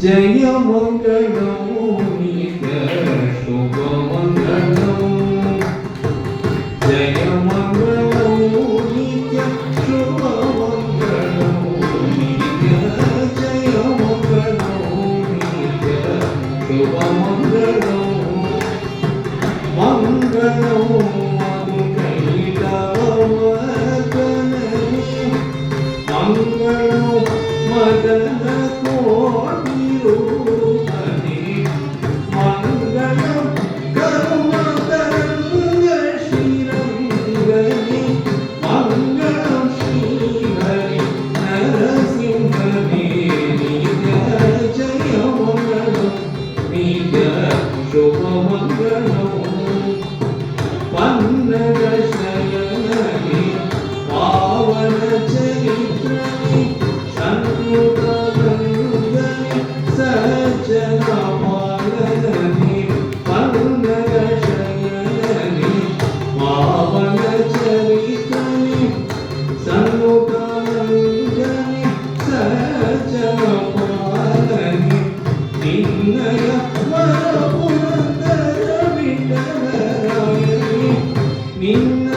జయ మంగళం నిత్య శుభ మంగళం జయ మంగళం నిత్య శుభ మంగళం నిత్య జయ మంగళం నిత్య శుభ మంగళం మంగళం మధు కైలావతనని మంగళం మదన కోటి రూపని మంగళం కరుణాకరంగ శ్రీరంగని మంగళం శ్రీహరి నరసింహని నిత్య జయ మంగళం నిత్య శుభ మంగళం పన్నగ శయనని పావన చరిత్రని సన్నుతనందని సజ్జనమాలని పన్నగ శయనని పావన చరిత్రని సన్నుతనందని సజ్జనమాలని నిన్నయ వరపురందర విఠలరాయని నిన్న